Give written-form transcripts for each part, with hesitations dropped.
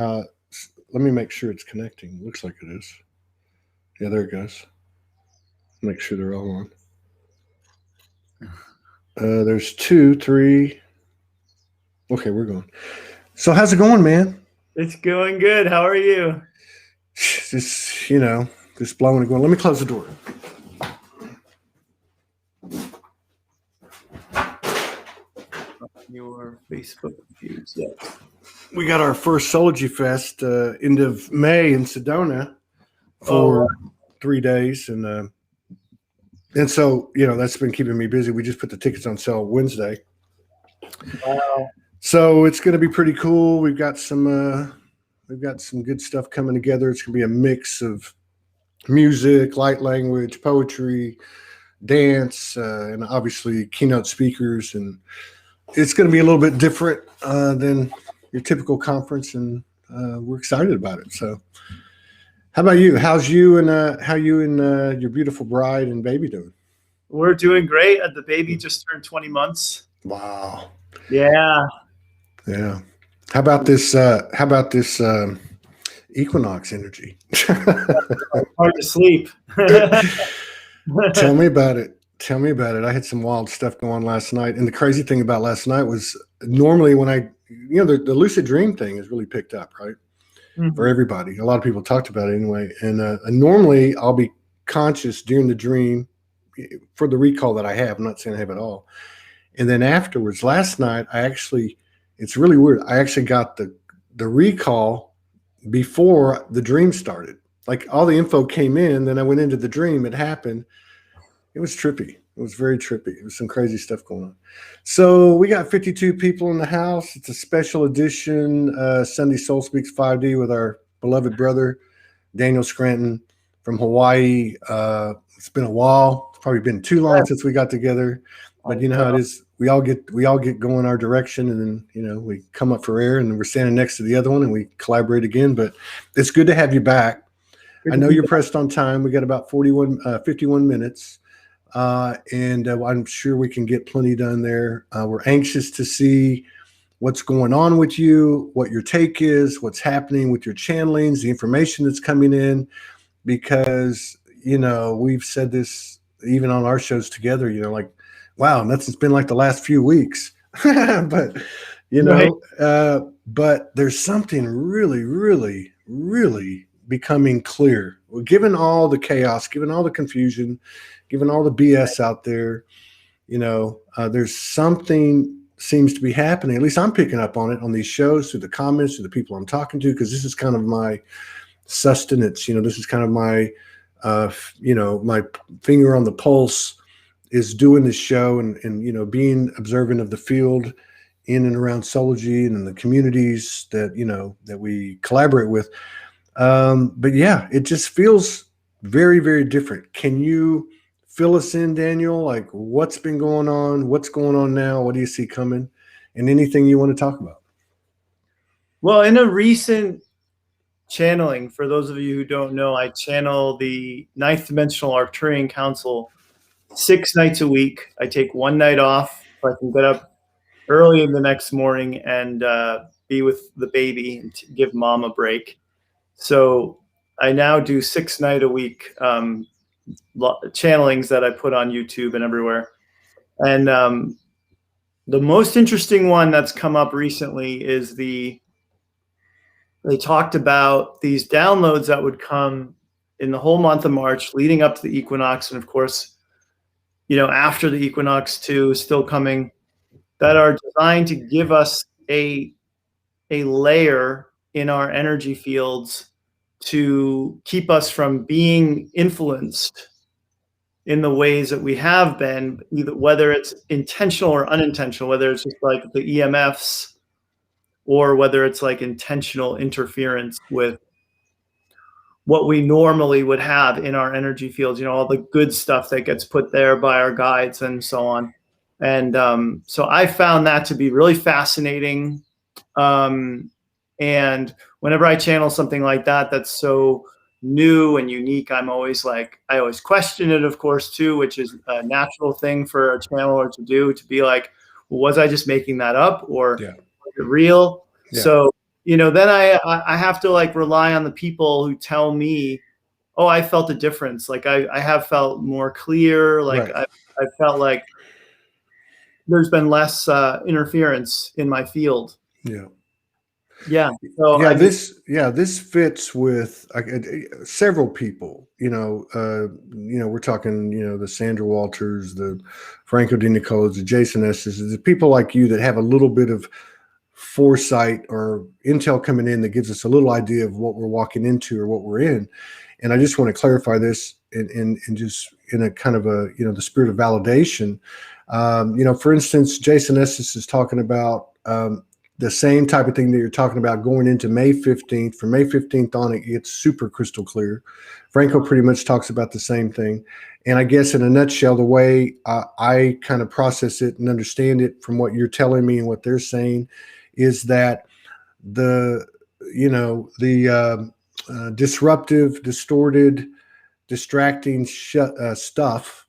Let me make sure it's connecting. Looks like it is. Yeah, there it goes. Make sure they're all on. There's 2, 3. Okay, we're going. So how's it going, man? It's going good. How are you? Just, just blowing and going. Let me close the door. Your Facebook views, yes. We got our first Soulogy Fest end of May in Sedona for 3 days, and so that's been keeping me busy. We just put the tickets on sale Wednesday. Wow! So it's going to be pretty cool. We've got some good stuff coming together. It's going to be a mix of music, light language, poetry, dance, and obviously keynote speakers. And it's going to be a little bit different than your typical conference, and we're excited about it. So how about you? How you and your beautiful bride and baby doing? We're doing great. The baby just turned 20 months. Wow. Yeah. Yeah. How about this equinox energy? Hard to sleep. Tell me about it. I had some wild stuff going on last night. And the crazy thing about last night was normally when the lucid dream thing is really picked up, right? Mm-hmm. For everybody. A lot of people talked about it anyway. And normally I'll be conscious during the dream for the recall that I have. I'm not saying I have it all. And then afterwards, last night, it's really weird. I actually got the recall before the dream started. Like all the info came in, then I went into the dream. It happened. It was trippy. It was very trippy. It was some crazy stuff going on. So we got 52 people in the house. It's a special edition Sunday Soul Speaks 5D with our beloved brother, Daniel Scranton from Hawaii. It's been a while. It's probably been too long since we got together. But you know how it is. We all get going our direction, and then we come up for air, and we're standing next to the other one, and we collaborate again. But it's good to have you back. I know you're pressed on time. We got about 51 minutes, and I'm sure we can get plenty done there. We're anxious to see what's going on with you, what your take is, what's happening with your channelings, the information that's coming in, because we've said this even on our shows together. Like, wow, nothing's been like the last few weeks, but right. But there's something really, really, really becoming clear. Given all the chaos, given all the confusion, given all the BS out there, there's something seems to be happening. At least I'm picking up on it on these shows, through the comments, through the people I'm talking to, because this is kind of my sustenance. This is kind of my, my finger on the pulse is doing this show and being observant of the field in and around Soulogy and in the communities that that we collaborate with. But yeah, it just feels very, very different. Can you fill us in, Daniel? Like, what's been going on? What's going on now? What do you see coming? And anything you want to talk about? Well, in a recent channeling, for those of you who don't know, I channel the Ninth Dimensional Arcturian Council 6 nights a week. I take one night off so I can get up early in the next morning and be with the baby and give mom a break. So I now do 6 night a week channelings that I put on YouTube and everywhere. And the most interesting one that's come up recently is they talked about these downloads that would come in the whole month of March leading up to the equinox. And of course, after the equinox too, still coming, that are designed to give us a layer in our energy fields to keep us from being influenced in the ways that we have been, either whether it's intentional or unintentional, whether it's just like the EMFs or whether it's like intentional interference with what we normally would have in our energy fields, all the good stuff that gets put there by our guides and so on. And so I found that to be really fascinating. And whenever I channel something like that, that's so new and unique, I always question it, of course, too, which is a natural thing for a channeler to do, to be like, well, was I just making that up, or is it real? Yeah. So, then I have to like rely on the people who tell me, oh, I felt a difference. Like I have felt more clear. Like Right. I felt like there's been less interference in my field. Yeah. Yeah. So Yeah, I just, this fits with several people. We're talking, the Sandra Walters, the Franco Di Nicolas, the Jason Estes, the people like you that have a little bit of foresight or intel coming in that gives us a little idea of what we're walking into or what we're in. And I just want to clarify this in just in a kind of the spirit of validation. For instance, Jason Estes is talking about the same type of thing that you're talking about going into May 15th. From May 15th on, it gets super crystal clear. Franco pretty much talks about the same thing. And I guess in a nutshell, the way I kind of process it and understand it from what you're telling me and what they're saying is that the disruptive, distorted, distracting stuff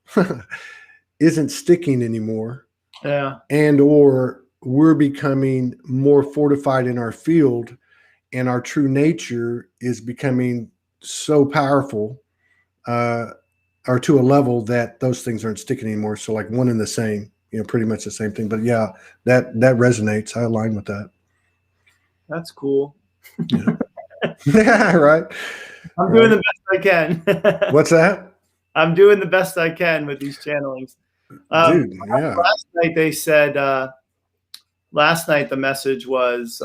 isn't sticking anymore. yeah. And or we're becoming more fortified in our field, and our true nature is becoming so powerful, or to a level that those things aren't sticking anymore. So like one and the same, pretty much the same thing. But yeah, that resonates. I align with that. That's cool. Yeah. Yeah, right. I'm doing the best I can. What's that? I'm doing the best I can with these channelings. Dude, yeah. Last night they said, last night the message was,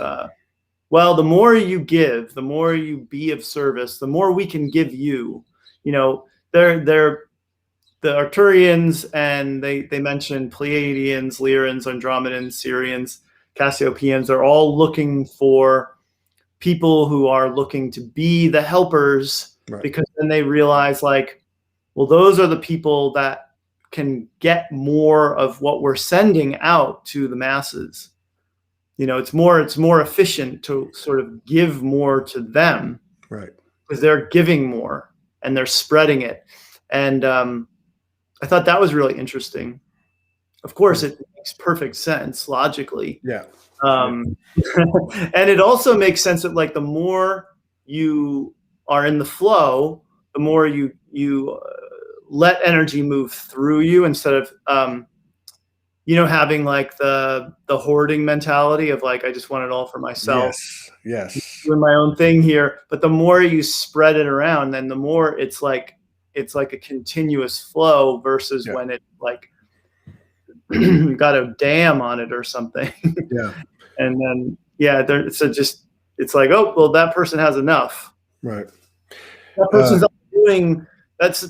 well, the more you give, the more you be of service, the more we can give you. They're the Arcturians, and they mentioned Pleiadians, Lyrians, Andromedans, Syrians, Cassiopeians. They're all looking for people who are looking to be the helpers, Right. because then they realize, like, well, those are the people that can get more of what we're sending out to the masses. It's more efficient to sort of give more to them, Right, because they're giving more and they're spreading it. And I thought that was really interesting. Of course, it makes perfect sense logically. yeah. And it also makes sense that, like, the more you are in the flow, the more you let energy move through you, instead of having like the hoarding mentality of like, I just want it all for myself. Yes. Doing my own thing here. But the more you spread it around, then the more it's like a continuous flow, versus when it like got a dam on it or something. Yeah. And then it's like, oh, well, that person has enough. Right. That person's the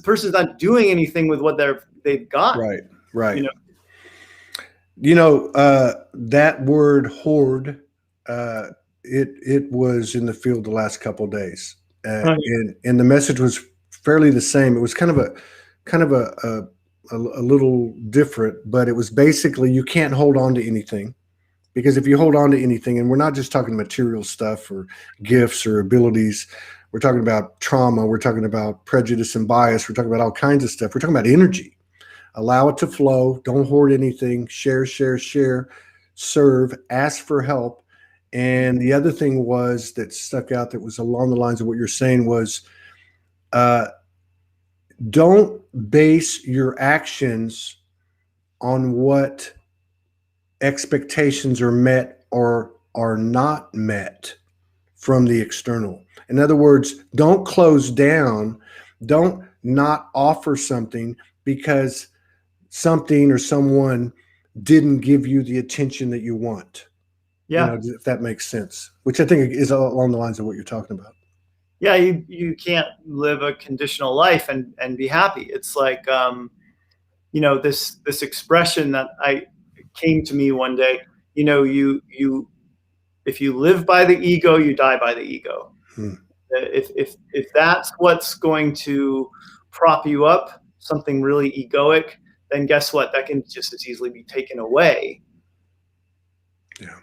person's not doing anything with what they've got. Right. That word hoard, it was in the field the last couple of days, and the message was fairly the same. It was kind of a little different, but it was basically, you can't hold on to anything, because if you hold on to anything, and we're not just talking material stuff or gifts or abilities, we're talking about trauma, we're talking about prejudice and bias, we're talking about all kinds of stuff. We're talking about energy. Allow it to flow. Don't hoard anything. Share, serve, ask for help. And the other thing was that stuck out, that was along the lines of what you're saying, was don't base your actions on what expectations are met or are not met from the external. In other words, don't close down. Don't not offer something because something or someone didn't give you the attention that you want. Yeah. If that makes sense, which I think is along the lines of what you're talking about. Yeah, you can't live a conditional life and be happy. It's like, this expression that came to me one day. If you live by the ego, you die by the ego. If that's what's going to prop you up, something really egoic, then guess what? That can just as easily be taken away. Yeah.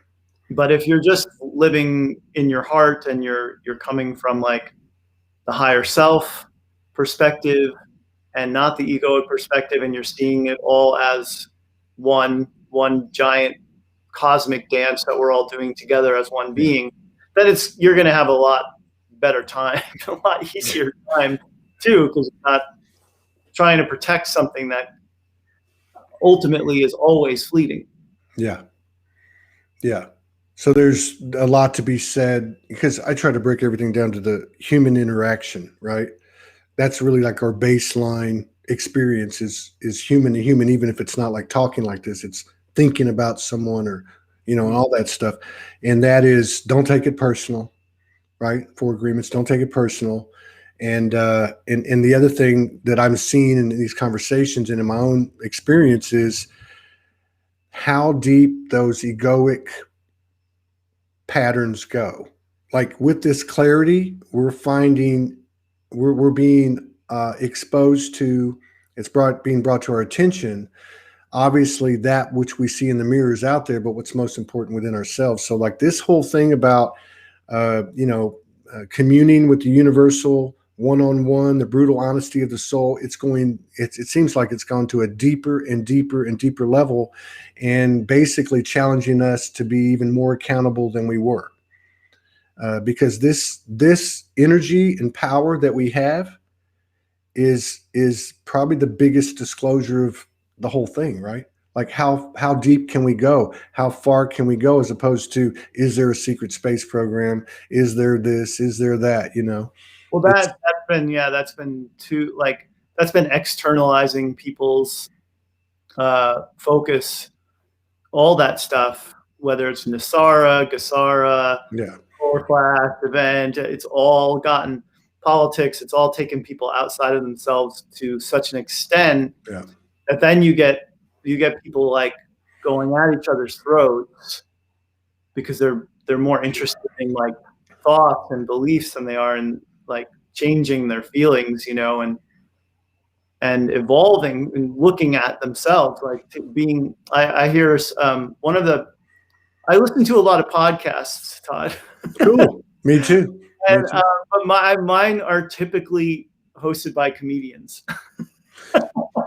But if you're just living in your heart, and you're coming from like the higher self perspective and not the egoic perspective, and you're seeing it all as one giant cosmic dance that we're all doing together as one being, then you're going to have a lot better time, a lot easier time too, because you're not trying to protect something that ultimately is always fleeting. Yeah. Yeah. So there's a lot to be said, because I try to break everything down to the human interaction, right? That's really like our baseline experience is human to human, even if it's not like talking like this, it's thinking about someone, or, and all that stuff. And that is, don't take it personal, right? 4 agreements, don't take it personal. And the other thing that I'm seeing in these conversations and in my own experience is how deep those egoic patterns go. Like with this clarity, we're finding we're being exposed to, being brought to our attention, obviously that which we see in the mirror is out there, but what's most important within ourselves. So like this whole thing about communing with the universal one-on-one, the brutal honesty of the soul, it seems like it's gone to a deeper and deeper and deeper level, and basically challenging us to be even more accountable than we were. Because this energy and power that we have is probably the biggest disclosure of the whole thing, right? Like how deep can we go? How far can we go, as opposed to, is there a secret space program? Is there this? Is there that? Well, that's been externalizing people's focus, all that stuff, whether it's Nasara, Gasara, core class, event, it's all gotten politics. It's all taken people outside of themselves to such an extent that then you get people like going at each other's throats because they're more interested in like thoughts and beliefs than they are in like changing their feelings, and evolving and looking at themselves, like being. I hear I listen to a lot of podcasts, Todd. Cool. Me too. And but mine are typically hosted by comedians.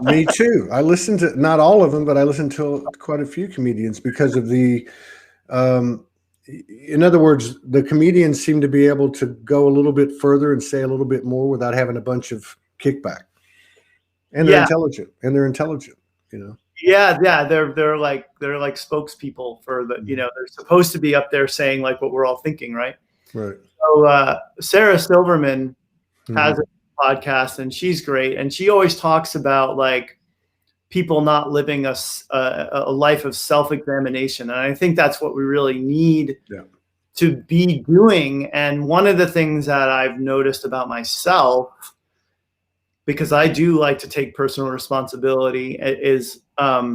Me too. I listen to not all of them, but I listen to quite a few comedians because of the. In other words, the comedians seem to be able to go a little bit further and say a little bit more without having a bunch of kickback. And they're intelligent. Yeah, they're like spokespeople for the, they're supposed to be up there saying like what we're all thinking, right? Right. So Sarah Silverman has a podcast, and she's great, and she always talks about like people not living a life of self-examination, and I think that's what we really need to be doing. And one of the things that I've noticed about myself, because I do like to take personal responsibility, is I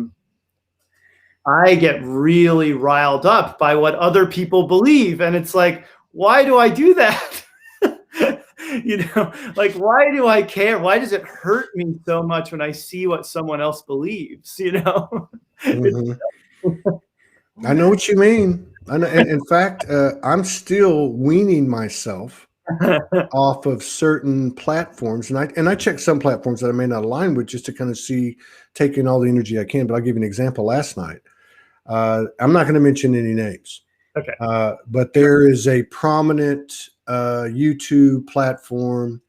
get really riled up by what other people believe. And it's like, why do I do that? Like, why do I care? Why does it hurt me so much when I see what someone else believes, I know what you mean. In fact, I'm still weaning myself off of certain platforms, and I check some platforms that I may not align with, just to kind of see, taking all the energy I can. But I'll give you an example. Last night, I'm not going to mention any names. Okay. But there is a prominent YouTube platform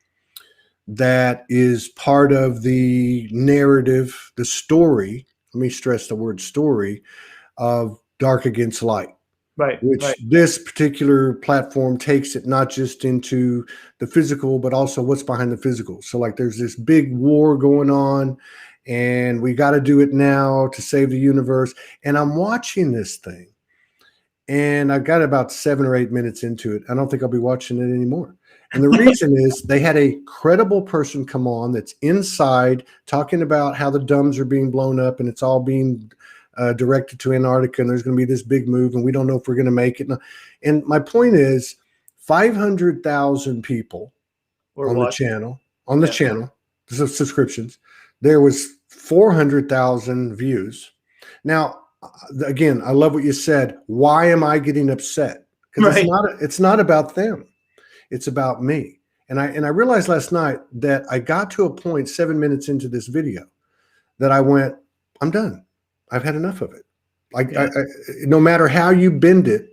that is part of the narrative, the story. Let me stress the word story, of Dark Against Light. Right. Which this particular platform takes it not just into the physical, but also what's behind the physical. So like there's this big war going on, and we got to do it now to save the universe. And I'm watching this thing, and I got about 7 or 8 minutes into it. I don't think I'll be watching it anymore. And the reason is they had a credible person come on that's inside talking about how the dumbs are being blown up, and it's all being directed to Antarctica, and there's going to be this big move, and we don't know if we're going to make it. And my point is, 500,000 people on the channel, this is subscriptions. There was 400,000 views. Now, again, I love what you said. Why am I getting upset? Because it's not about them. It's about me. And I realized last night that I got to a point 7 minutes into this video that I went, I'm done. I've had enough of it. I no matter how you bend it,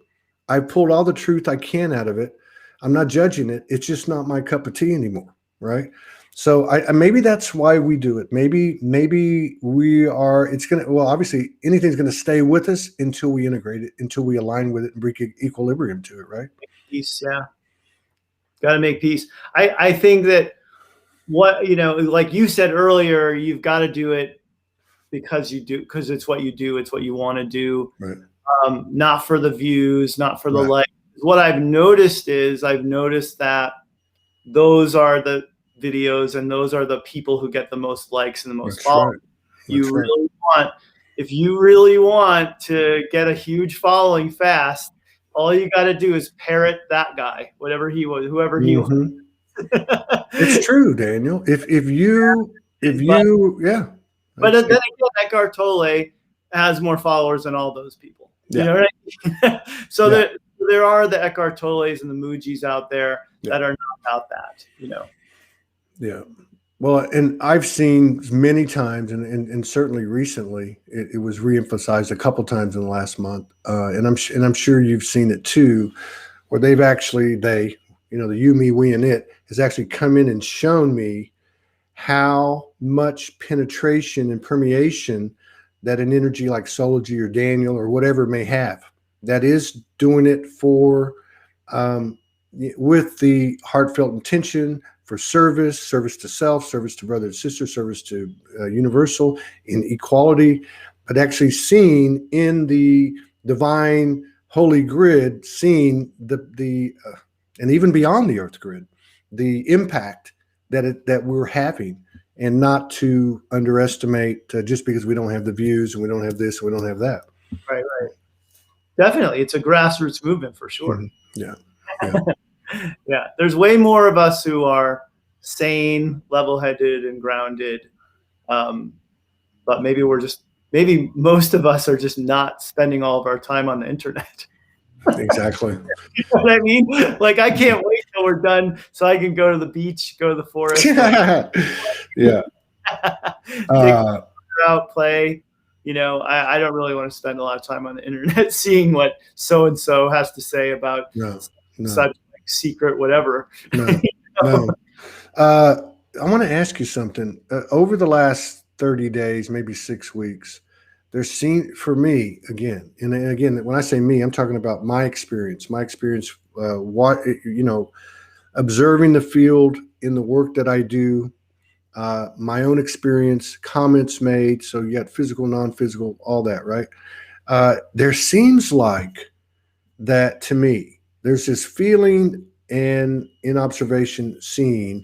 I pulled all the truth I can out of it. I'm not judging it. It's just not my cup of tea anymore, right? So maybe that's why we do it. Maybe we are. It's gonna. Well, obviously, anything's gonna stay with us until we integrate it, until we align with it and bring equilibrium to it, right? Peace, yeah. Got to make peace. I think that what like you said earlier, you've got to do it because it's what you do. It's what you want to do. Right. Not for the views, not for the likes. What I've noticed that those are the videos and those are the people who get the most likes and the most followers. If you really want to get a huge following fast, all you got to do is parrot that guy, whoever he was. It's true, Daniel. If you, yeah. But then again, Eckhart Tolle has more followers than all those people. Yeah. You know what I mean? So there are the Eckhart Tolles and the Mujis out there that are not about that, Yeah. Well, and I've seen many times, and certainly recently, it was reemphasized a couple times in the last month, and I'm sure you've seen it too, where they've actually the you, me, we, and it has actually come in and shown me how much penetration and permeation that an energy like Soulogy or Daniel or whatever may have, that is doing it for with the heartfelt intention for service to self, service to brother and sister, service to universal, in equality, but actually seen in the divine holy grid, seeing the and even beyond the earth grid, the impact that we're having, and not to underestimate just because we don't have the views and we don't have this and we don't have that. Right. Definitely, it's a grassroots movement for sure. Mm-hmm. Yeah. Yeah, there's way more of us who are sane, level-headed, and grounded. But maybe most of us are just not spending all of our time on the internet. Exactly. You know what I mean? Like, I can't wait till we're done so I can go to the beach, go to the forest. Yeah. Take out, play. I don't really want to spend a lot of time on the internet seeing what so-and-so has to say about such secret whatever. No. I want to ask you something. Over the last 30 days, maybe 6 weeks, there's seen for me again, and again, when I say me, I'm talking about my experience, observing the field in the work that I do, my own experience, comments made. So you got physical, non-physical, all that, right? There seems like that to me, there's this feeling and in observation seeing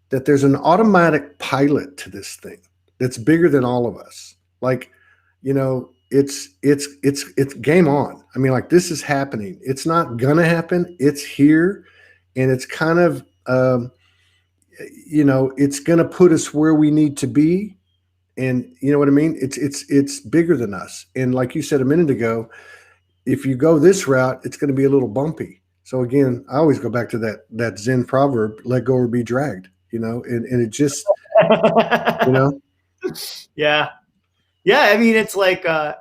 that there's an automatic pilot to this thing that's bigger than all of us. Like, it's game on. I mean, like, this is happening. It's not gonna happen. It's here, and it's kind of, it's gonna put us where we need to be. And you know what I mean? It's bigger than us. And like you said a minute ago, if you go this route, it's going to be a little bumpy. So again, I always go back to that Zen proverb, let go or be dragged, and it just, Yeah. I mean, it's like the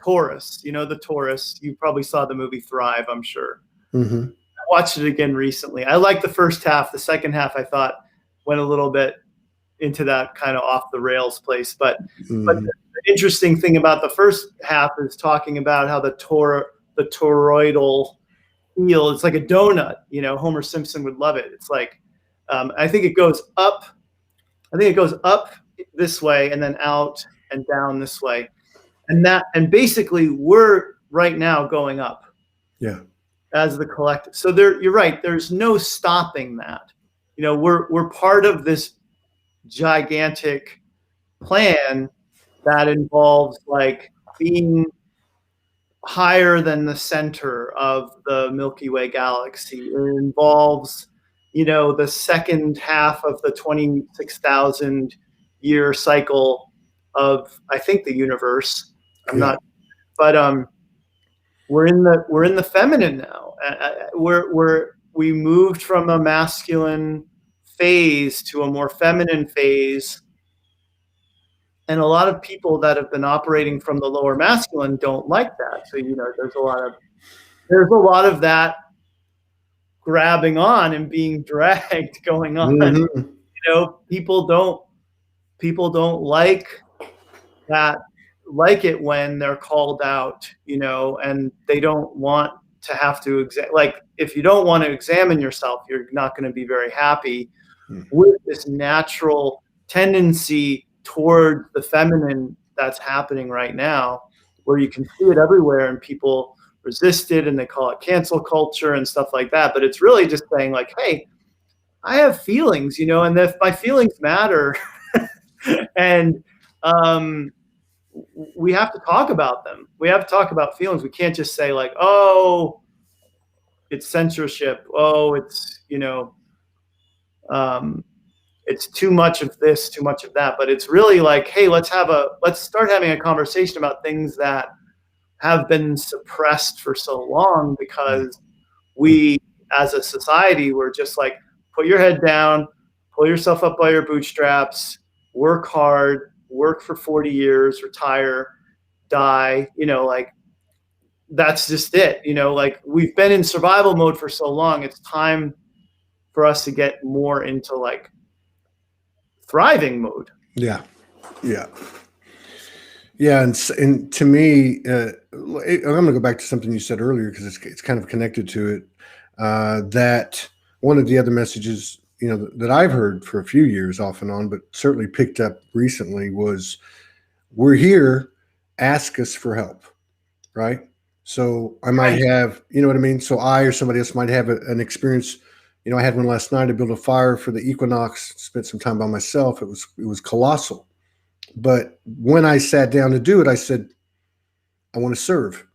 Taurus, the Taurus. You probably saw the movie Thrive, I'm sure. Mm-hmm. I watched it again recently. I liked the first half. The second half, I thought, went a little bit into that kind of off the rails place. But the interesting thing about the first half is talking about how the toroidal wheel, it's like a donut. Homer Simpson would love it. It's like, I think it goes up. This way and then out and down this way. And basically we're right now going up. Yeah. As the collective. So you're right. There's no stopping that. We're part of this gigantic plan that involves like being higher than the center of the Milky Way galaxy. It involves, the second half of the 26,000 year cycle of, I think, the universe. I'm not, but we're in the feminine now. We moved from a masculine phase to a more feminine phase. And a lot of people that have been operating from the lower masculine don't like that. So, there's a lot of there's a lot of that grabbing on and being dragged going on. Mm-hmm. You know, people don't like that, like it when they're called out, you know, and they don't want to have to like, if you don't want to examine yourself, you're not going to be very happy with this natural tendency toward the feminine that's happening right now, where you can see it everywhere and people resist it and they call it cancel culture and stuff like that. But it's really just saying like, hey, I have feelings, you know, and if my feelings matter and we have to talk about them. We have to talk about feelings. We can't just say like, oh, it's censorship. Oh, it's, you know, it's too much of this, too much of that. But it's really like, hey, let's start having a conversation about things that have been suppressed for so long, because we as a society, we're just like, put your head down, pull yourself up by your bootstraps, work hard, work for 40 years, retire, die, you know, like that's just it. You know, like we've been in survival mode for so long. It's time for us to get more into like thriving mode. Yeah. Yeah. Yeah. And to me, I'm going to go back to something you said earlier, because it's kind of connected to it. That one of the other messages, you know, that I've heard for a few years off and on, but certainly picked up recently was, we're here, ask us for help. Right. So I might have, you know what I mean? So I or somebody else might have an experience. You know, I had one last night. I built a fire for the equinox, spent some time by myself. It was colossal. But when I sat down to do it, I said, I want to serve.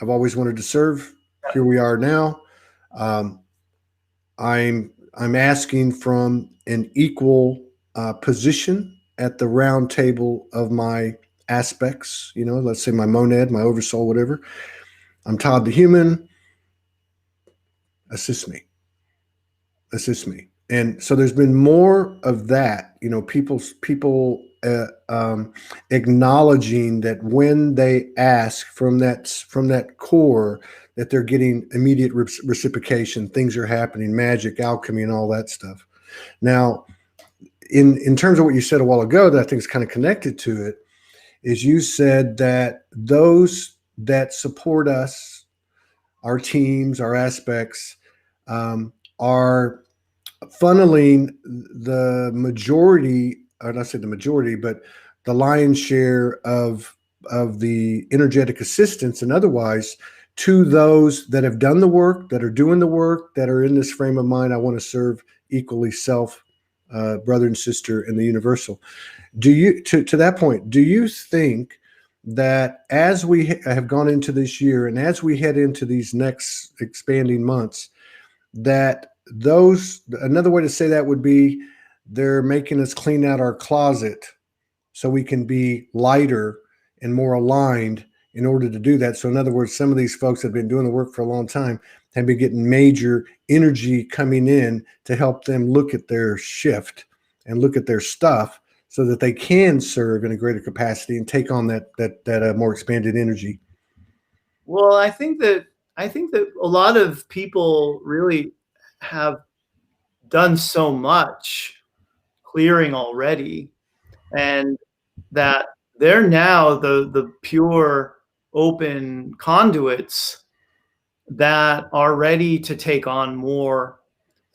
I've always wanted to serve. Here we are now. I'm asking from an equal position at the round table of my aspects. You know, let's say my monad, my oversoul, whatever. I'm Todd the human. Assist me. And so there's been more of that. You know, people acknowledging that when they ask from that core, that they're getting immediate reciprocation. Things are happening, magic, alchemy, and all that stuff. Now, in terms of what you said a while ago, that I think is kind of connected to it, is you said that those that support us, our teams, our aspects, are funneling the majority, or not say the majority, but the lion's share of the energetic assistance and otherwise to those that have done the work, that are doing the work, that are in this frame of mind. I want to serve equally self, brother and sister in the universal. Do you, to that point, do you think that as we have gone into this year and as we head into these next expanding months, that another way to say that would be, they're making us clean out our closet so we can be lighter and more aligned in order to do that? So in other words, some of these folks have been doing the work for a long time have been getting major energy coming in to help them look at their shift and look at their stuff so that they can serve in a greater capacity and take on that more expanded energy. Well, I think that a lot of people really have done so much clearing already, and that they're now the pure open conduits that are ready to take on more.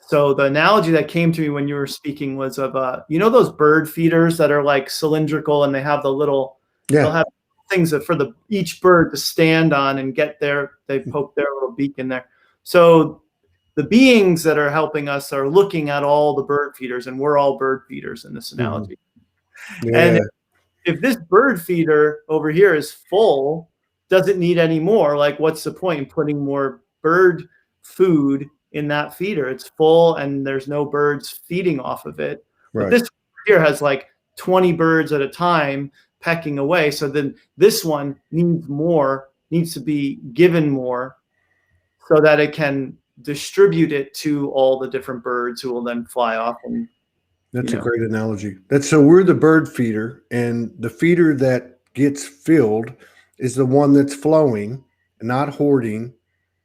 So the analogy that came to me when you were speaking was of you know, those bird feeders that are like cylindrical and they have the little, they'll have things that for each bird to stand on and get they poke their little beak in there. So the beings that are helping us are looking at all the bird feeders, and we're all bird feeders in this analogy. Yeah. And if this bird feeder over here is full, doesn't need any more, like what's the point in putting more bird food in that feeder? It's full and there's no birds feeding off of it. Right. But this here has like 20 birds at a time pecking away. So then this one needs to be given more so that it can distribute it to all the different birds who will then fly off. And that's a great analogy. So we're the bird feeder, and the feeder that gets filled is the one that's flowing, not hoarding,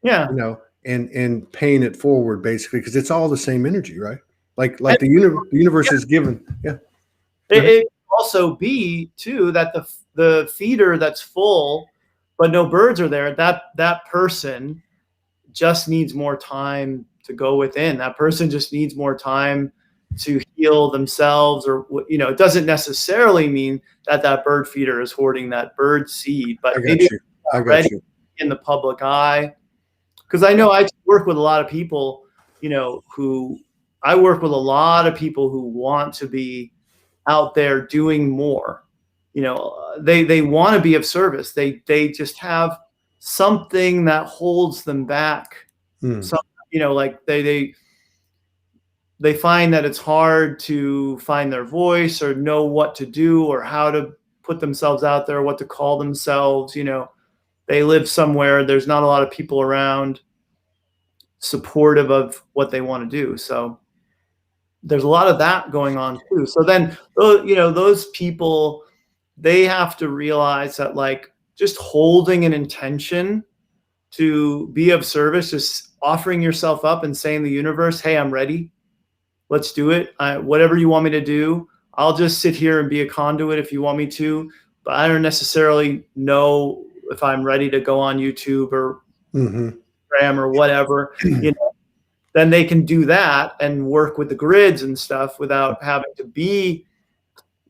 Yeah. And paying it forward basically, because it's all the same energy, right? Like And, the universe yeah, is given. Yeah. it could also be too that the feeder that's full, but no birds are there. That person just needs more time to go within. That person just needs more time to heal themselves, or it doesn't necessarily mean that that bird feeder is hoarding that bird seed, I but maybe got it's you. not I got ready you. in the public eye. Because I know I work with a lot of people, who I work with a lot of people who want to be out there doing more. They want to be of service. They just have something that holds them back. Mm. So, like they find that it's hard to find their voice or know what to do or how to put themselves out there, what to call themselves. They live somewhere, there's not a lot of people around supportive of what they want to do. So there's a lot of that going on too. So then, those people, they have to realize that, like, just holding an intention to be of service, just offering yourself up and saying to the universe, hey, I'm ready. Let's do it. Whatever you want me to do, I'll just sit here and be a conduit if you want me to. But I don't necessarily know if I'm ready to go on YouTube or Instagram or whatever. Then they can do that and work with the grids and stuff without having to be,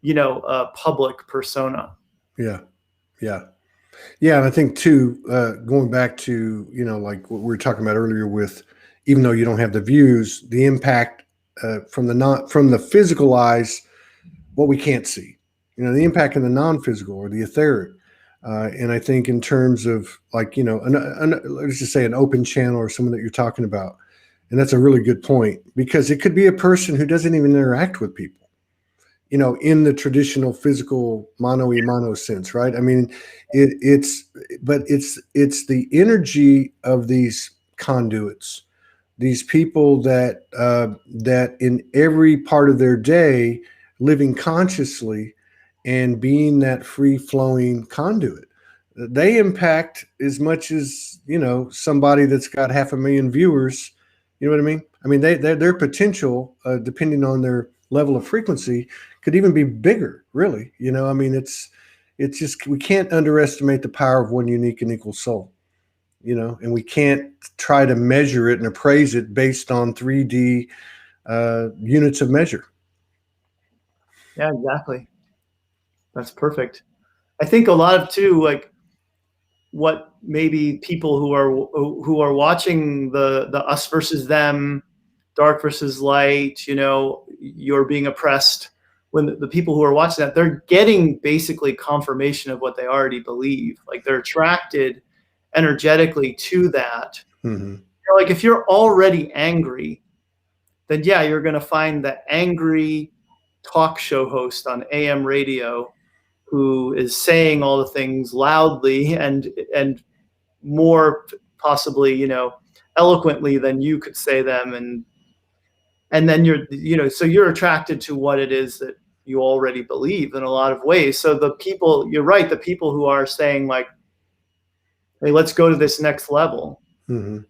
a public persona. Yeah. Yeah. Yeah. And I think too, going back to, like what we were talking about earlier with, even though you don't have the views, the impact from the physical eyes, what we can't see, the impact in the non-physical or the etheric. And I think in terms of like, let's just say an open channel or someone that you're talking about. And that's a really good point, because it could be a person who doesn't even interact with people, in the traditional physical mano sense, right? I mean, it's the energy of these conduits, these people that in every part of their day, living consciously and being that free flowing conduit. They impact as much as, somebody that's got 500,000 viewers. You know what I mean? I mean, their potential, depending on their level of frequency, could even be bigger, really. I mean, it's just, we can't underestimate the power of one unique and equal soul, and we can't try to measure it and appraise it based on 3D units of measure. Yeah, exactly. That's perfect. I think a lot of too, like, what maybe people who are watching the us versus them, dark versus light, you're being oppressed, when the people who are watching that, they're getting basically confirmation of what they already believe. Like, they're attracted energetically to that. Like, if you're already angry, then yeah, you're going to find the angry talk show host on AM radio who is saying all the things loudly and more possibly, eloquently than you could say them. And then so you're attracted to what it is that you already believe in a lot of ways. So the people, you're right, the people who are saying, like, hey, let's go to this next level. I'm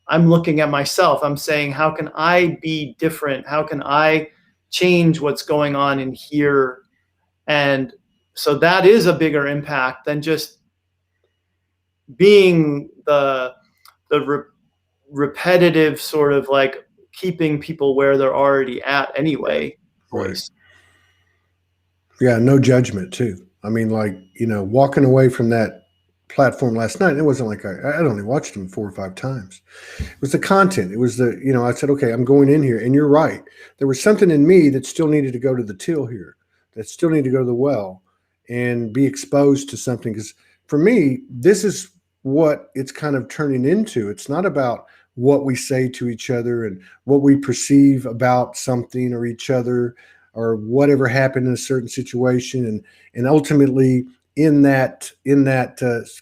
looking at myself. I'm saying, how can I be different? How can I change what's going on in here? And so that is a bigger impact than just being the repetitive sort of, like, keeping people where they're already at anyway voice. Right. Yeah, no judgment too. I mean, like, walking away from that platform last night, it wasn't like I'd only watched them 4 or 5 times. It was the content. It was the, I said, okay, I'm going in here. And you're right. There was something in me that still needed to go to the till here, that still needed to go to the well and be exposed to something. Because for me, this is what it's kind of turning into. It's not about what we say to each other and what we perceive about something or each other or whatever happened in a certain situation. And ultimately, in that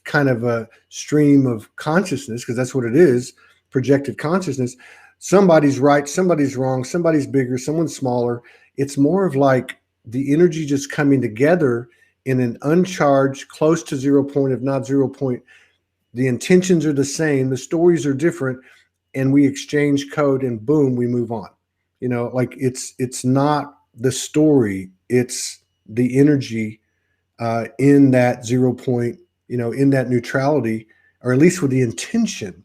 kind of a stream of consciousness, because that's what it is, projected consciousness, somebody's right, somebody's wrong, somebody's bigger, someone's smaller. It's more of like the energy just coming together in an uncharged, close to 0 point, if not 0 point, The intentions are the same, the stories are different, and we exchange code and boom, we move on. Like it's not the story, it's the energy in that 0 point, in that neutrality, or at least with the intention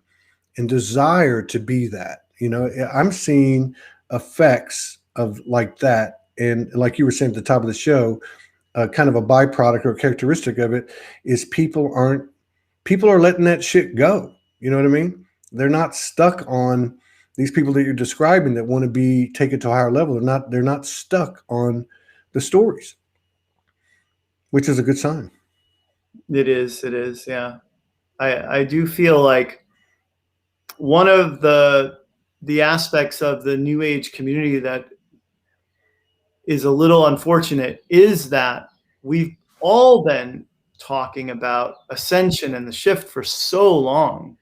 and desire to be that. I'm seeing effects of like that. And like you were saying at the top of the show, kind of a byproduct or characteristic of it is people are letting that shit go. You know what I mean? They're not stuck on these people that you're describing that want to take it to a higher level. They're not stuck on the stories, which is a good sign. It is. Yeah. I do feel like one of the aspects of the New Age community that is a little unfortunate is that we've all been talking about ascension and the shift for so long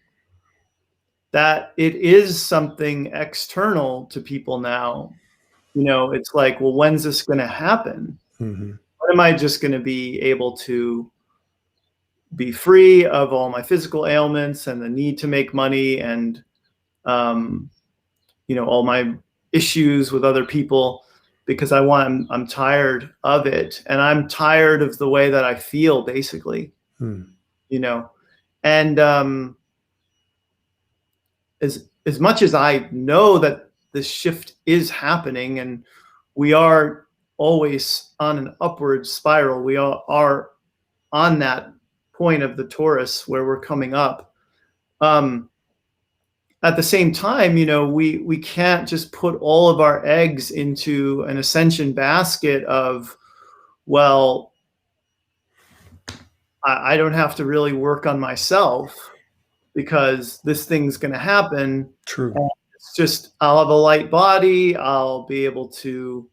that it is something external to people now. It's like, well, when's this going to happen? Mm-hmm. When am I just going to be able to be free of all my physical ailments and the need to make money and, all my issues with other people, because I'm tired of it. And I'm tired of the way that I feel, basically, and, as much as I know that this shift is happening and we are always on an upward spiral, we are on that point of the torus where we're coming up. At the same time, we can't just put all of our eggs into an ascension basket of, well, I don't have to really work on myself because this thing's going to happen. True. And it's just, I'll have a light body. I'll be able to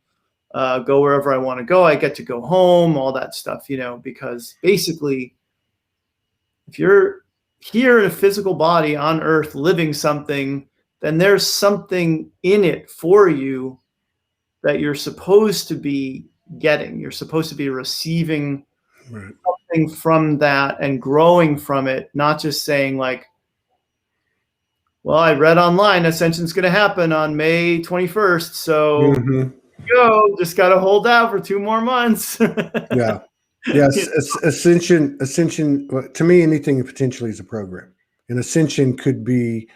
go wherever I want to go. I get to go home, all that stuff, because basically, if you're here in a physical body on earth living something, then there's something in it for you that you're supposed to be getting. You're supposed to be receiving something from that and growing from it, not just saying like, well, I read online ascension's going to happen on May 21st. So just got to hold out for 2 more months. Yeah. Yes. Ascension, to me, anything potentially is a program. And ascension could be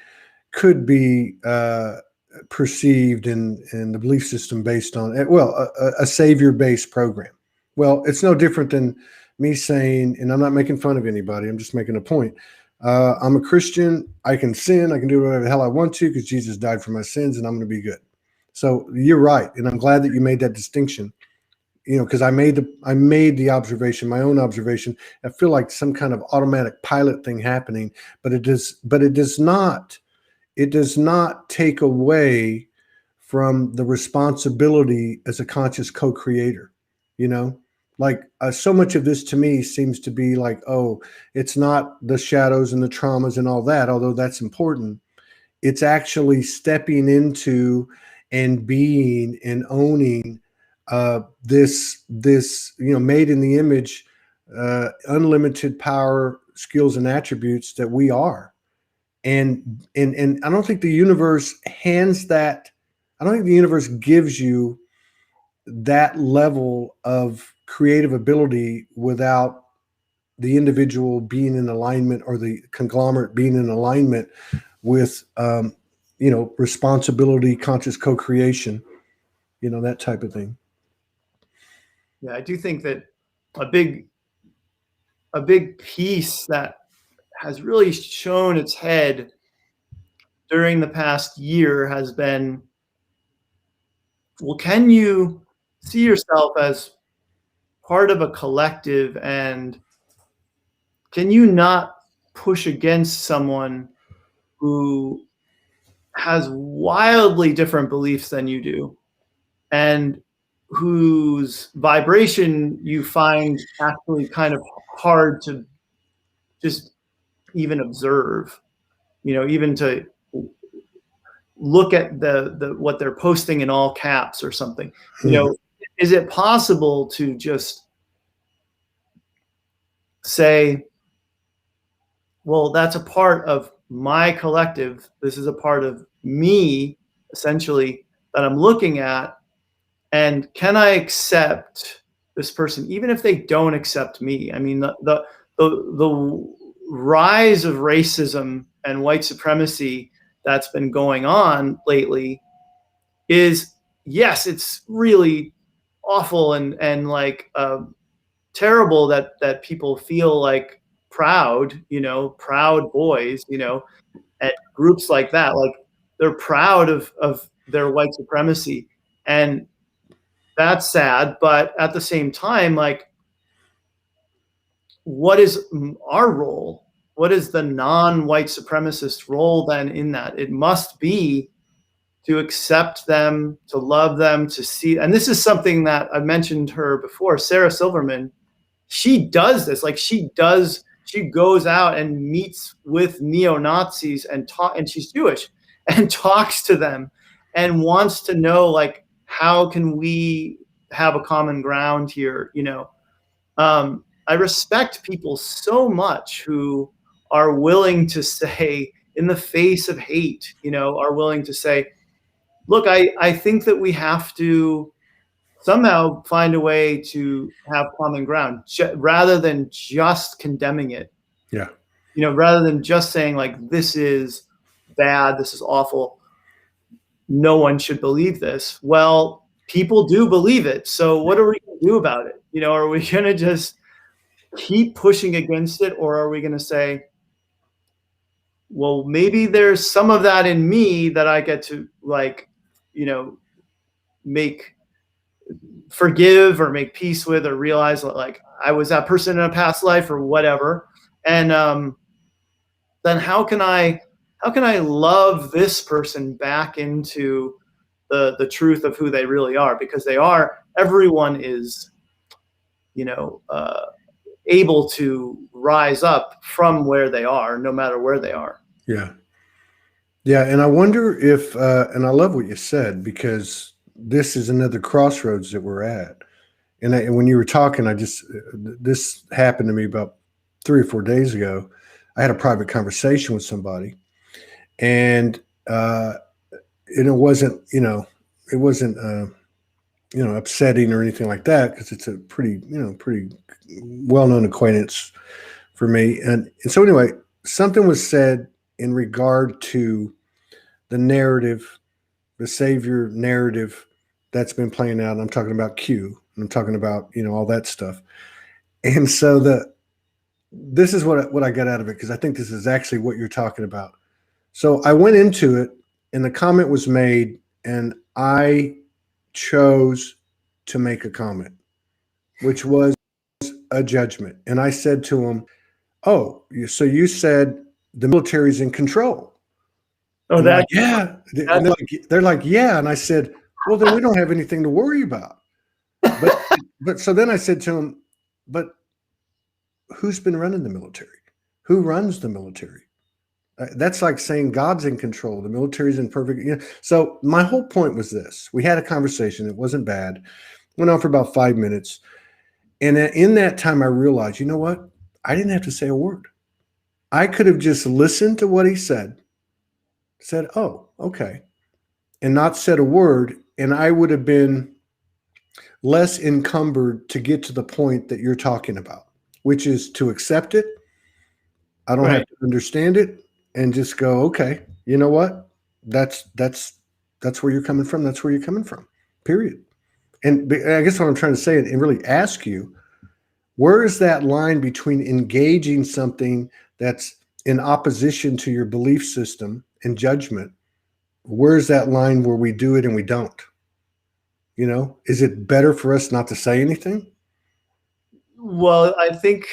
perceived in the belief system based on, a savior-based program. Well, it's no different than me saying, and I'm not making fun of anybody, I'm just making a point. I'm a Christian. I can sin. I can do whatever the hell I want to because Jesus died for my sins and I'm going to be good. So you're right. And I'm glad that you made that distinction, because I made the observation, my own observation. I feel like some kind of automatic pilot thing happening, but it does not take away from the responsibility as a conscious co-creator, like so much of this to me seems to be like, oh, it's not the shadows and the traumas and all that, although that's important. It's actually stepping into and being and owning this made in the image, unlimited power, skills, and attributes that we are. And I don't think the universe hands that. I don't think the universe gives you that level of creative ability without the individual being in alignment or the conglomerate being in alignment with, responsibility, conscious co-creation, that type of thing. Yeah, I do think that a big piece that has really shown its head during the past year has been, well, can you see yourself as part of a collective, and can you not push against someone who has wildly different beliefs than you do and whose vibration you find actually kind of hard to just even observe, even to look at the what they're posting in all caps or something. Is it possible to just say, well, that's a part of my collective. This is a part of me, essentially, that I'm looking at. And can I accept this person, even if they don't accept me? I mean, the rise of racism and white supremacy that's been going on lately is, yes, it's really awful and like terrible that people feel like proud, proud boys, at groups like that, like they're proud of their white supremacy, and that's sad. But at the same time, like, what is our role? What is the non-white supremacist role then in that? It must be to accept them, to love them, to see. And this is something that I mentioned her before, Sarah Silverman. She does this. Like she goes out and meets with neo-Nazis and she's Jewish, and talks to them and wants to know, like, how can we have a common ground here? I respect people so much who are willing to say, in the face of hate, are willing to say, look, I think that we have to somehow find a way to have common ground, rather than just condemning it. Yeah. Rather than just saying, like, this is bad, this is awful, no one should believe this. Well, people do believe it. So what are we going to do about it? Are we going to just keep pushing against it? Or are we going to say, well, maybe there's some of that in me that I get to, like, forgive or make peace with, or realize that, like, I was that person in a past life or whatever. And then how can I love this person back into the truth of who they really are? Because everyone is, able to rise up from where they are, no matter where they are. Yeah. Yeah. And I wonder if, and I love what you said, because this is another crossroads that we're at. And when you were talking, this happened to me about 3 or 4 days ago. I had a private conversation with somebody, and it wasn't, upsetting or anything like that, because it's a pretty well-known acquaintance for me. And so anyway, something was said in regard to the narrative, the savior narrative that's been playing out. And I'm talking about Q, and I'm talking about, all that stuff. And so this is what I got out of it, because I think this is actually what you're talking about. So I went into it, and the comment was made, and I chose to make a comment, which was a judgment. And I said to him, "Oh, so you said the military's in control?" Oh, that, like, yeah. And they're like, yeah. And I said, well, then we don't have anything to worry about. But so then I said to him, but who's been running the military? Who runs the military? That's like saying God's in control. The military's in perfect. So my whole point was this. We had a conversation. It wasn't bad. Went on for about 5 minutes. And in that time, I realized, you know what? I didn't have to say a word. I could have just listened to what he said, oh, okay, and not said a word. And I would have been less encumbered to get to the point that you're talking about, which is to accept it. I don't have to understand it, and just go, okay, you know what? That's where you're coming from. That's where you're coming from, period. And I guess what I'm trying to say, and really ask you, where is that line between engaging something that's in opposition to your belief system and judgment? Where's that line where we do it and we don't? Is it better for us not to say anything? Well, I think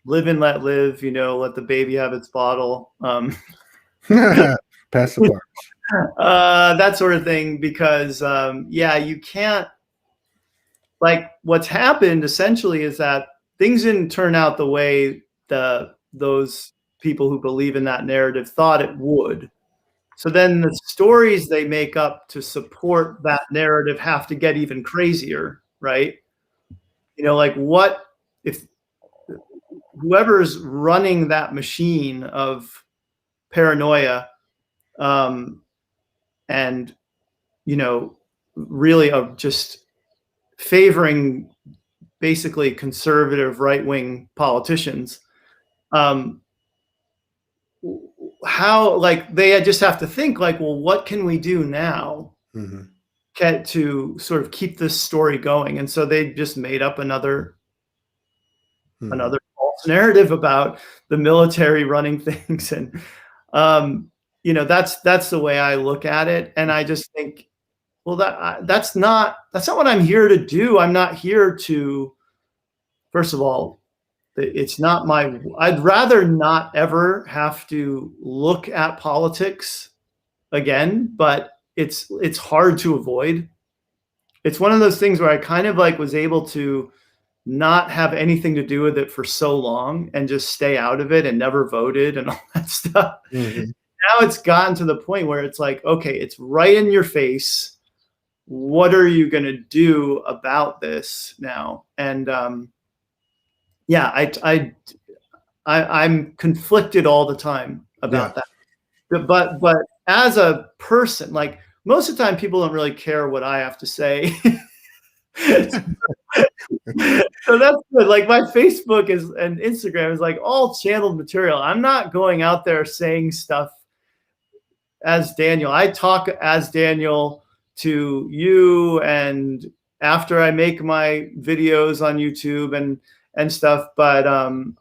live and let live, let the baby have its bottle. Pass the bar. That sort of thing, because you can't, like, what's happened essentially is that things didn't turn out the way those people who believe in that narrative thought it would. So then the stories they make up to support that narrative have to get even crazier, right? Like, what if whoever's running that machine of paranoia, and, you know, really of just favoring basically conservative right-wing politicians, how, like, they just have to think like, well, what can we do now to sort of keep this story going? And so they just made up another false narrative about the military running things. And, you know, that's the way I look at it. And I just think, well, that's not what I'm here to do. I'm not here to, first of all, it's not I'd rather not ever have to look at politics again, but it's hard to avoid. It's one of those things where I kind of like was able to not have anything to do with it for so long and just stay out of it and never voted and all that stuff. Now it's gotten to the point where it's like, okay, it's right in your face. What are you going to do about this now? And yeah, I'm conflicted all the time about that. But as a person, like, most of the time people don't really care what I have to say. So that's good. Like, my Facebook and Instagram is like all channeled material. I'm not going out there saying stuff as Daniel. I talk as Daniel to you, and after I make my videos on YouTube and stuff, but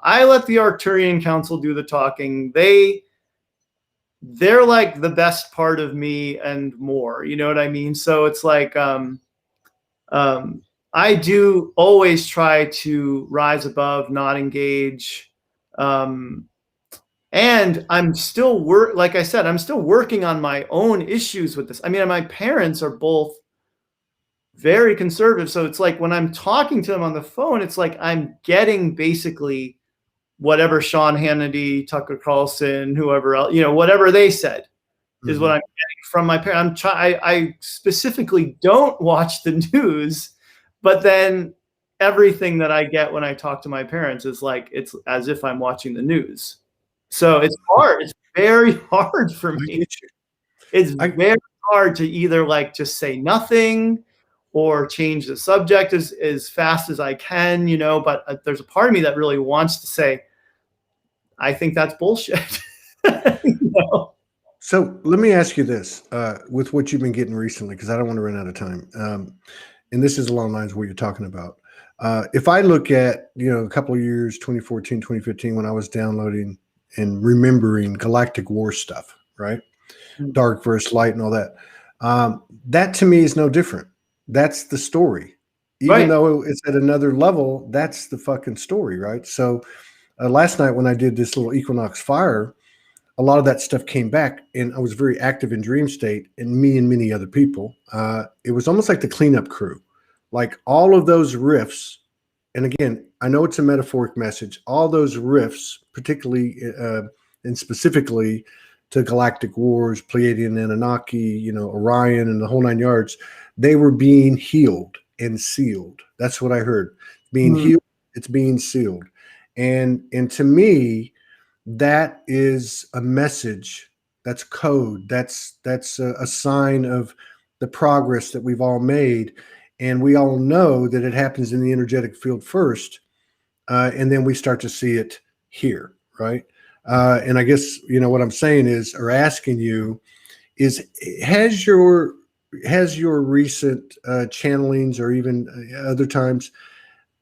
I let the Arcturian Council do the talking. They're like the best part of me and more, you know what I mean? So it's like, I do always try to rise above, not engage. And I'm still like I said, I'm still working on my own issues with this. I mean, my parents are both very conservative. So it's like when I'm talking to them on the phone, it's like I'm getting basically whatever Sean Hannity, Tucker Carlson, whoever else, you know, whatever they said is what I'm getting from my parents. I specifically don't watch the news, but then everything that I get when I talk to my parents is like, it's as if I'm watching the news. So it's hard. It's very hard for me. It's very hard to either like just say nothing or change the subject as fast as I can, you know, but there's a part of me that really wants to say, I think that's bullshit. You know? So let me ask you this, with what you've been getting recently, because I don't want to run out of time. And this is along the lines of what you're talking about. If I look at, you know, a couple of years, 2014, 2015, when I was downloading and remembering Galactic War stuff, right? Dark versus light and all that. That to me is no different. That's the story. Even though it's at another level, that's the fucking story, right? So last night when I did this little equinox fire, a lot of that stuff came back, and I was very active in dream state, and me and many other people. It was almost like the cleanup crew. Like all of those riffs, and again, I know it's a metaphoric message, all those riffs, particularly and specifically to Galactic Wars, Pleiadian Anunnaki, you know, Orion and the whole nine yards, they were being healed and sealed. That's what I heard. Being healed, it's being sealed. And to me, that is a message. That's code. That's a sign of the progress that we've all made. And we all know that it happens in the energetic field first. And then we start to see it here, right? And I guess, you know, what I'm saying is, or asking you is, has your recent channelings or even other times,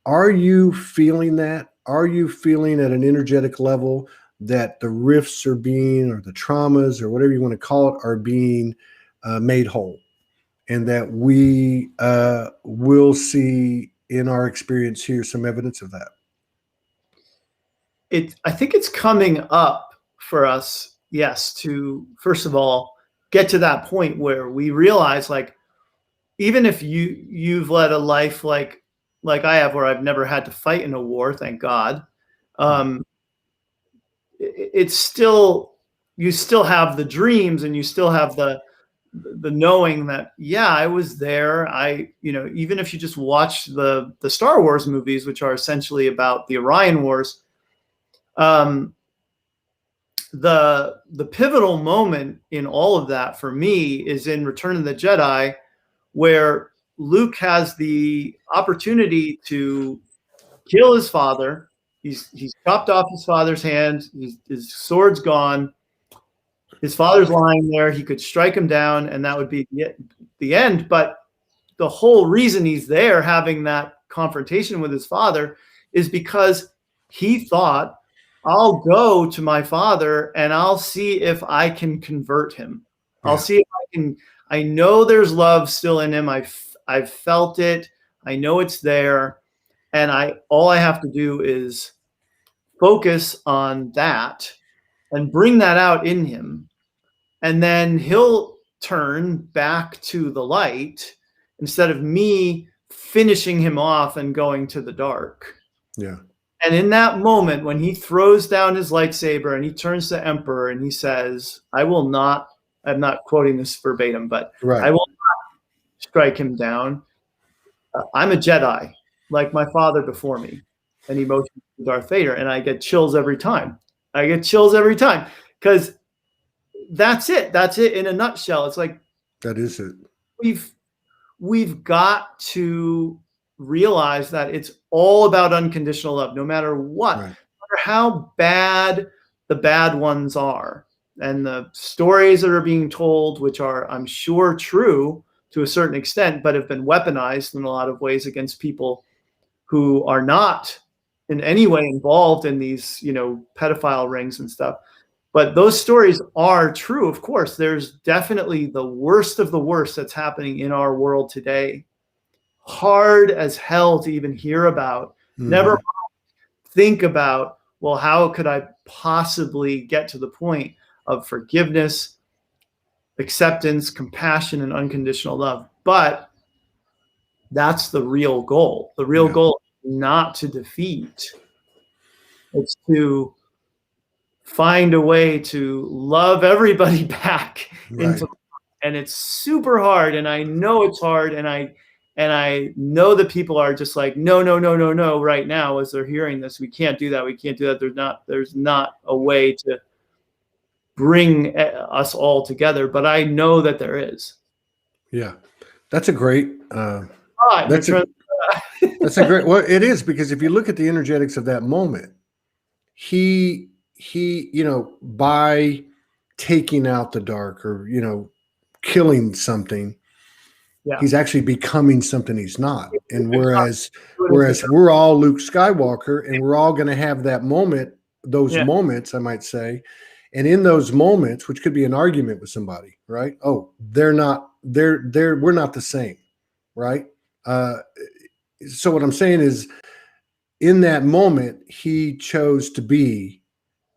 are you feeling that? Are you feeling at an energetic level that the rifts are being, or the traumas, or whatever you want to call it, are being made whole? And that we will see in our experience here some evidence of that? I think it's coming up for us, yes, to first of all get to that point where we realize, like, even if you've led a life like I have, where I've never had to fight in a war, thank God, it's still, you still have the dreams, and you still have the knowing that, yeah, I was there. You know, even if you just watch the Star Wars movies, which are essentially about the Orion Wars, The pivotal moment in all of that for me is in Return of the Jedi, where Luke has the opportunity to kill his father. He's chopped off his father's hand. His sword's gone. His father's lying there. He could strike him down, and that would be the end. But the whole reason he's there having that confrontation with his father is because he thought, I'll go to my father and I'll see if I can convert him. I'll see if I can. I know there's love still in him. I've felt it. I know it's there. And all I have to do is focus on that and bring that out in him. And then he'll turn back to the light instead of me finishing him off and going to the dark. Yeah. And in that moment, when he throws down his lightsaber and he turns to Emperor and he says, I'm not quoting this verbatim, but I will not strike him down. I'm a Jedi, like my father before me. And he motions to Darth Vader, and I get chills every time. Because that's it. That's it in a nutshell. It's like, that is it. We've got to realize that it's all about unconditional love, no matter what, no matter how bad the bad ones are. And the stories that are being told, which are, I'm sure, true to a certain extent, but have been weaponized in a lot of ways against people who are not in any way involved in these, pedophile rings and stuff. But those stories are true, of course. There's definitely the worst of the worst that's happening in our world today. Hard as hell to even hear about. Never think about, well, how could I possibly get to the point of forgiveness, acceptance, compassion, and unconditional love? But that's the real goal. The real goal is not to defeat. It's to find a way to love everybody back into, and it's super hard, and I know it's hard, and I know that people are just like, no right now as they're hearing this. We can't do that. There's not a way to bring us all together, but I know that there is. Yeah, that's a great that's a great, well, it is, because if you look at the energetics of that moment, he by taking out the dark, or killing something, he's actually becoming something he's not. And whereas we're all Luke Skywalker, and we're all going to have that moment, those moments, I might say. And in those moments, which could be an argument with somebody, right? Oh, we're not the same, right? So what I'm saying is, in that moment, he chose to be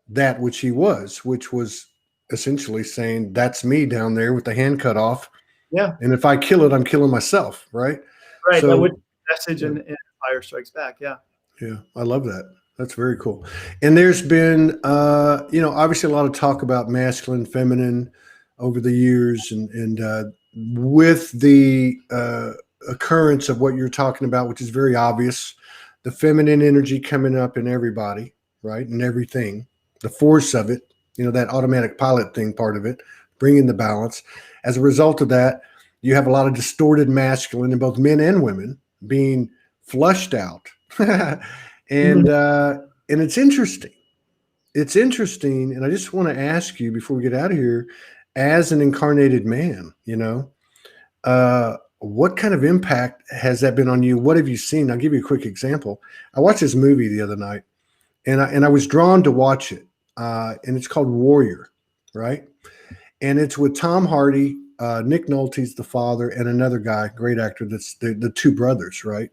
that which he was, which was essentially saying, that's me down there with the hand cut off. Yeah. And if I kill it, I'm killing myself. Right. Right. So, that would be the message in Empire Strikes Back. Yeah. Yeah. I love that. That's very cool. And there's been, obviously a lot of talk about masculine, feminine over the years, and with the occurrence of what you're talking about, which is very obvious, the feminine energy coming up in everybody, right? And everything, the force of it, that automatic pilot thing, part of it, bringing the balance. As a result of that, you have a lot of distorted masculine in both men and women being flushed out. And it's interesting. It's interesting. And I just want to ask you, before we get out of here, as an incarnated man, what kind of impact has that been on you? What have you seen? I'll give you a quick example. I watched this movie the other night, and I was drawn to watch it. And it's called Warrior, right? And it's with Tom Hardy, Nick Nolte's the father, and another guy, great actor, that's the two brothers, right?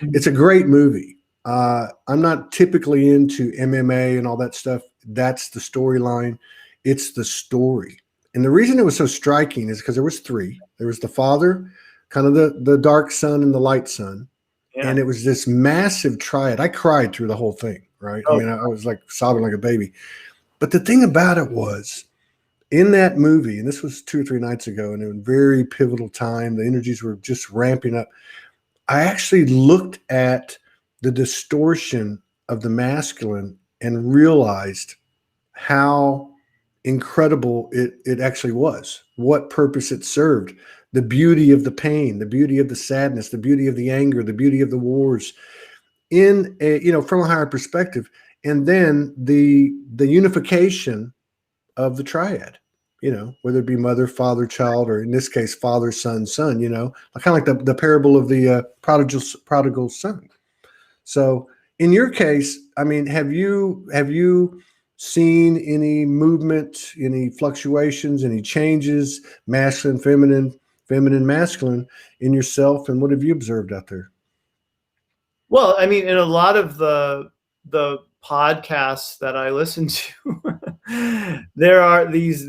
It's a great movie. I'm not typically into MMA and all that stuff. That's the storyline. It's the story. And the reason it was so striking is because there was three. There was the father, kind of the dark son and the light son. Yeah. And it was this massive triad. I cried through the whole thing, right? I mean, I was like sobbing like a baby. But the thing about it was, in that movie, and this was 2 or 3 nights ago, and it was a very pivotal time, the energies were just ramping up. I actually looked at the distortion of the masculine and realized how incredible it actually was, what purpose it served, the beauty of the pain, the beauty of the sadness, the beauty of the anger, the beauty of the wars in a, from a higher perspective. And then the unification of the triad, whether it be mother, father, child, or in this case, father, son, son, kind of like the parable of the prodigal son. So in your case, I mean, have you seen any movement, any fluctuations, any changes, masculine, feminine, masculine in yourself? And what have you observed out there? Well, I mean, in a lot of the podcasts that I listen to, there are these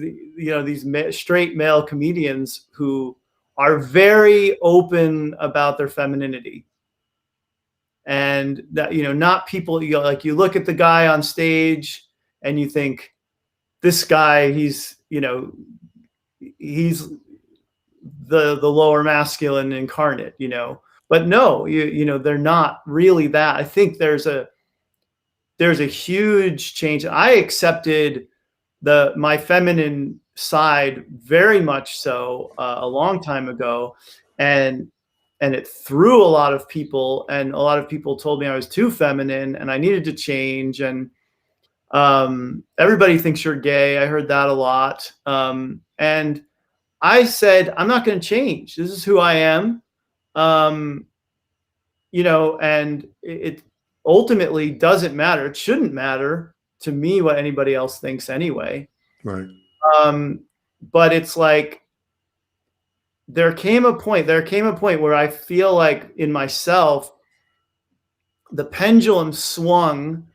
straight male comedians who are very open about their femininity. And that, not people, like you look at the guy on stage and you think, this guy, he's the lower masculine incarnate, but no, they're not really that. I think there's a huge change. I accepted my feminine side very much so a long time ago, and it threw a lot of people, and a lot of people told me I was too feminine and I needed to change. And everybody thinks you're gay. I heard that a lot. And I said, I'm not going to change. This is who I am. And it ultimately doesn't matter. It shouldn't matter to me what anybody else thinks anyway. Right. But it's like, there came a point where I feel like in myself, the pendulum swung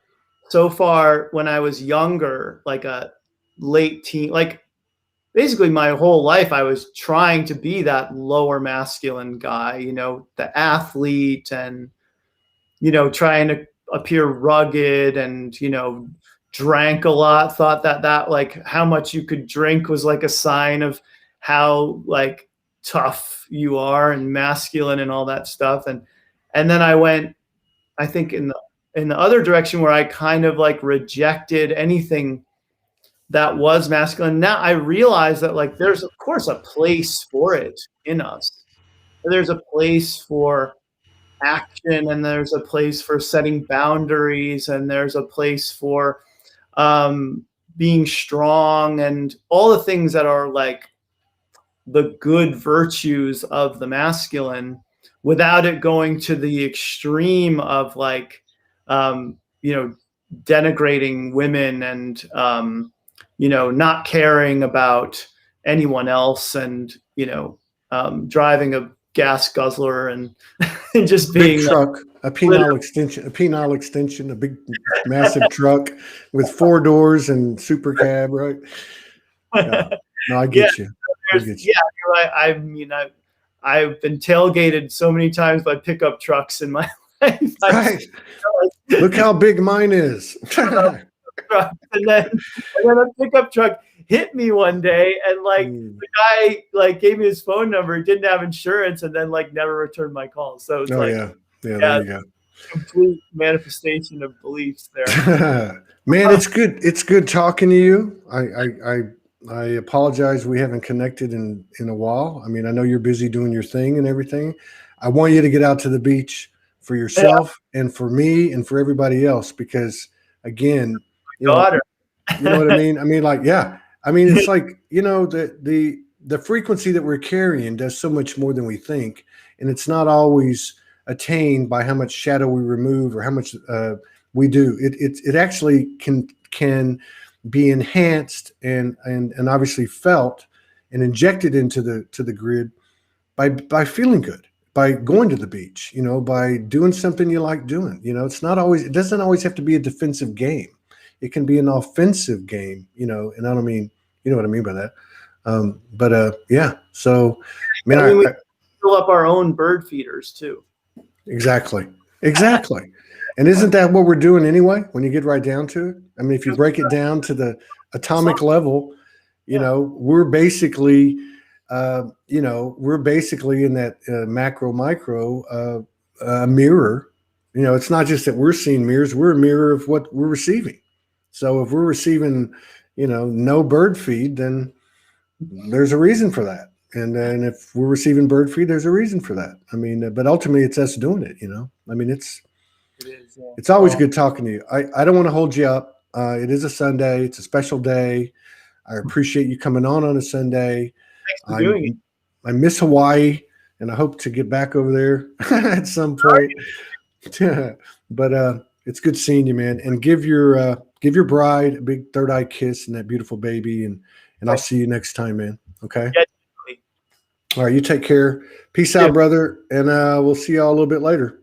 so far when I was younger, like a late teen, like basically my whole life, I was trying to be that lower masculine guy, the athlete, and, trying to appear rugged, and, drank a lot, thought that like how much you could drink was like a sign of how like tough you are and masculine and all that stuff. And then I went, I think in the other direction, where I kind of like rejected anything that was masculine. Now I realize that like there's of course a place for it in us. There's a place for action, and there's a place for setting boundaries, and there's a place for being strong, and all the things that are like the good virtues of the masculine, without it going to the extreme of like denigrating women, and not caring about anyone else, and driving a gas guzzler, and just being big truck, a penile extension, a big massive truck with 4 doors and super cab, right? Yeah. No, I get you. Yeah, you're right. I mean, I've been tailgated so many times by pickup trucks in my life. Right. Look how big mine is. and then a pickup truck hit me one day, and like the guy like gave me his phone number, didn't have insurance, and then like never returned my calls. So it's there you go. Complete manifestation of beliefs there. Man, it's good talking to you. I apologize we haven't connected in a while. I mean, I know you're busy doing your thing and everything. I want you to get out to the beach for yourself and for me and for everybody else, because again, you know what I mean? I mean, like, yeah. I mean, it's like, the frequency that we're carrying does so much more than we think. And it's not always attained by how much shadow we remove or how much we do. It actually can be enhanced and obviously felt and injected into the grid by feeling good, by going to the beach, by doing something you like doing. It doesn't always have to be a defensive game. It can be an offensive game, and I don't mean, you know what I mean by that. Yeah. So, man, we fill up our own bird feeders too. Exactly. And isn't that what we're doing anyway, when you get right down to it? I mean, if you break it down to the atomic level, we're basically, in that macro, micro mirror. It's not just that we're seeing mirrors, we're a mirror of what we're receiving. So if we're receiving, no bird feed, then there's a reason for that. And then if we're receiving bird feed, there's a reason for that. I mean, but ultimately it's us doing it, I mean, it's always good talking to you. I don't want to hold you up. It is a Sunday. It's a special day. I appreciate you coming on a Sunday. Thanks for doing it. I miss Hawaii, and I hope to get back over there at some point. But it's good seeing you, man. And give your bride a big third eye kiss and that beautiful baby. And I'll see you next time, man. Okay. Yeah, all right. You take care. Peace out, brother. And we'll see y'all a little bit later.